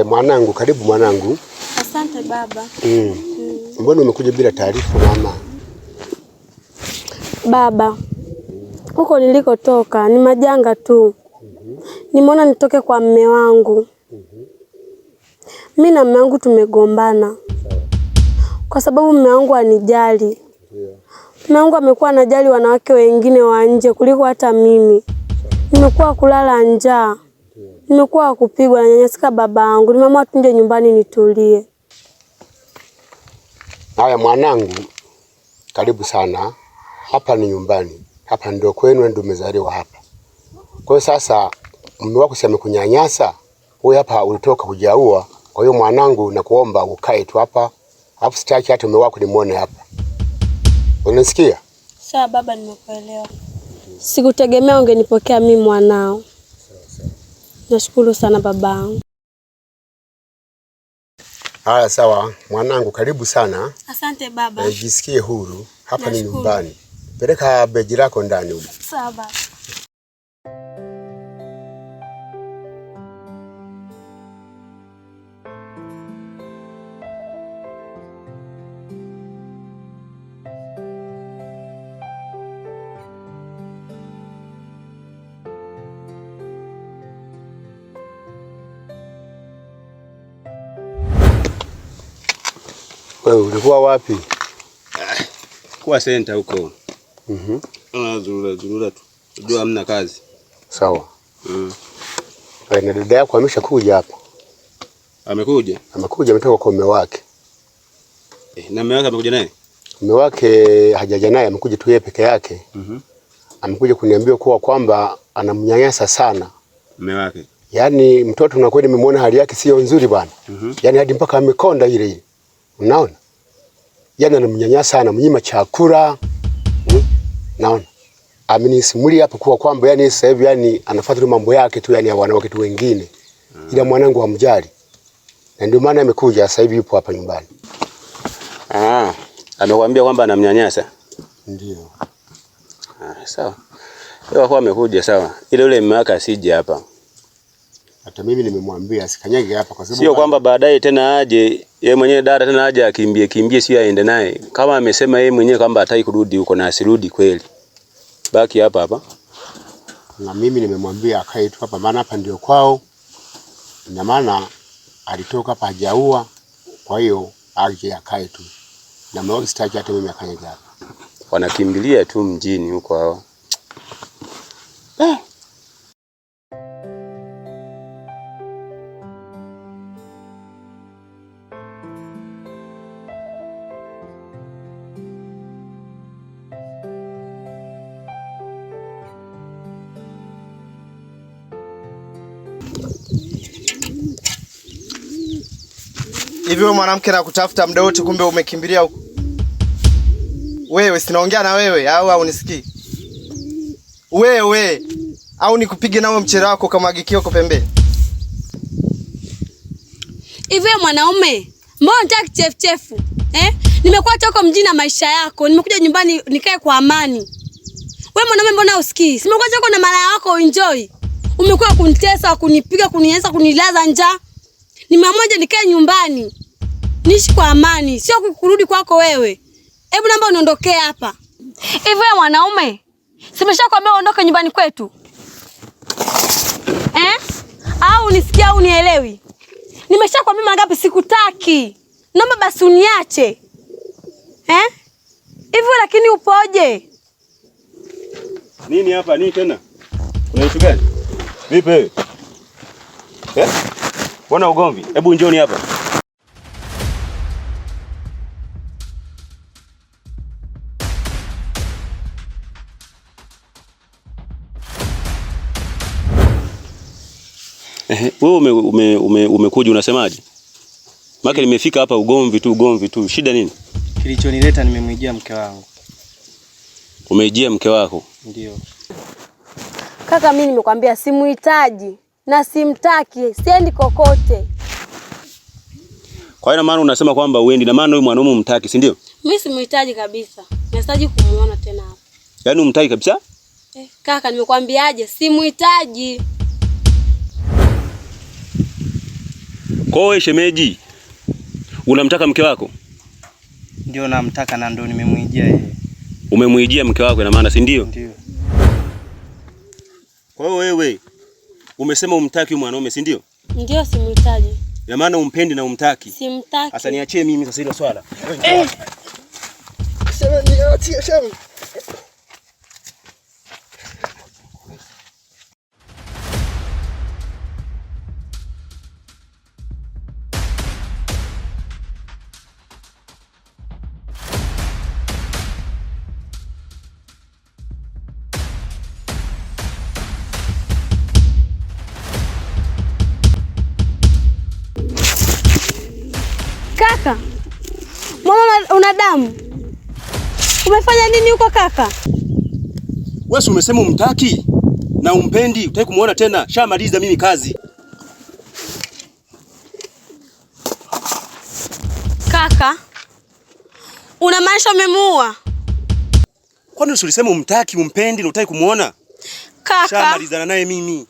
Mwanangu, karibu mwanangu. Asante baba. Mbona umekuja bila taarifa mama? Baba, huko nilikotoka ni majanga tu. Nimeona nitoke kwa mume wangu. Mimi na mume wangu tumegombana. Kwa sababu mume wangu anijali. Mume wangu amekuwa anajali wanawake wengine wa nje kuliko hata mimi. Nimekuwa kulala njaa. Nimekuwa kupigwa na nyanyasika babangu. Nimeamua tunje nyumbani nitulie. Haya mwanangu, karibu sana. Hapa ni nyumbani. Hapa ndio kwenu, ndio umezaliwa hapa. Kwa hiyo sasa mume wako si amekunyanyasa, wewe hapa ulitoka kujaua. Kwa hiyo mwanangu, nakuomba ukae tu hapa. Alafu sitaki hata mume wako nimuone hapa. Unasikia? Sawa baba, nimekuelewa. Sikutegemea ungenipokea mimi mwanao. Nashukuru sana babangu. Haya sawa mwanangu, karibu sana. Asante baba. Jisikie huru. Hapa ni nyumbani. Peleka begi lako ndani huko. Sawa baba. Wewe ulikuwa wapi? Kwa center huko. Zurura tu. Unajua hamna kazi. Sawa. Na dada yako ameshakuja hapa. Amekuja? Ametoka kwa mume wake. Na mume wake amekuja naye? Mume wake hajaja naye, amekuja tu yeye peke yake. Amekuja kuniambia kwamba anamnyanyasa sana mume wake. Yaani mtoto na kweli nimemwona hali yake sio nzuri bwana. Yaani hadi mpaka amekonda ile. Unaona? Yaani anamnyanyasa, anamnyima chakula. Naona. Amenisimulia hapa kwamba yani sasa hivi yani anafuata mambo yake tu, yani wanawake tu wengine. Ila mwanangu hamjali. Na ndio maana amekuja sasa hivi yupo hapa nyumbani. Amekwambia kwamba anamnyanyasa? Ndio. Sawa. Yeye kwa amekuja sawa. Ile yule mume wake asije hapa. Hata mimi nimemwambia asikanyage hapa kwa sababu sio kwamba baadaye tena aje yeye mwenyewe dada tena aje akimbie sio aende naye. Kama amesema yeye mwenyewe kwamba hataki kurudi huko na asirudi kweli. Baki hapa hapa. Na mimi nimemwambia akae tu hapa, maana hapa ndio kwao. Ina maana alitoka hapa hajaua, kwa hiyo aje akae tu. Na mimi sitaki hata mimi akanyage hapa. Wanakimbilia tu mjini huko hao. Hivi wewe mwanamke na kutafuta muda wote kumbe umekimbilia huko. Wewe sinaongea na wewe au unisikii? Wewe au nikupige nao mchele wako kama agikio kwa pembeni. Hivi mwanaume, mbona unataka kichefuchefu? Nimekuwa toka mjini na maisha yako, nimekuja nyumbani nikae kwa amani. Wewe mwanaume mbona usikii? Simekuwa toka na mara yako enjoy. Umekuwa kunitesa, kunipiga, kunianza kunilaza njaa. Nimeamua nikae nyumbani. Niishi kwa amani, sio kurudi kwako wewe. Hebu naomba uniondokee hapa. Hivi wewe mwanaume, simeshakwambia uondoke nyumbani kwetu? Au unisikia au unielewi? Nimeshakwambia mara ngapi sikutaki. Naomba basi uniache. Hivi lakini upoje? Nini hapa? Nini tena? Kuna kitu gani? Vipi wewe? Mbona ugomvi? Hebu njoni hapa. Wewe umekuja unasemaje? Maki nimefika hapa ugomvi tu. Shida nini? Kilichonileta nimemwijia mke wangu. Umeijia mke wako? Ndio. Kaka, mimi nimekwambia simuhitaji na simtaki, siendi kokote. Kwa hiyo maana unasema kwamba uendi na maana huyu mwanaume umtaki, si ndio? Mimi simuhitaji kabisa. Nasitaji kumuona tena hapa. Yaani umtaki kabisa? Kaka, nimekwambiaje? Simuhitaji. Kwa hiyo shemeji, unamtaka mke wako? Ndio namtaka na ndio nimemuijia yeye. Umemuijia mke wako ina maana, si ndio? Ndio. Kwa hiyo wewe umesema umtaki mwanaume, si ndio? Ndio, simhitaji. Ina maana umpendi na umtaki? Simtaki. Sasa niachie mimi sasa hilo swala. Sema niachie sema. Kaka, mbona una damu? Umefanya nini huko kaka? Wewe umesema umtaki na umpendi, utaki kumuona tena. Shamaliza mimi kazi. Kaka, unamaanisha umemuua? Kwani ulisema umtaki, umpendi na utaki kumuona? Kaka, Shamalizana naye mimi.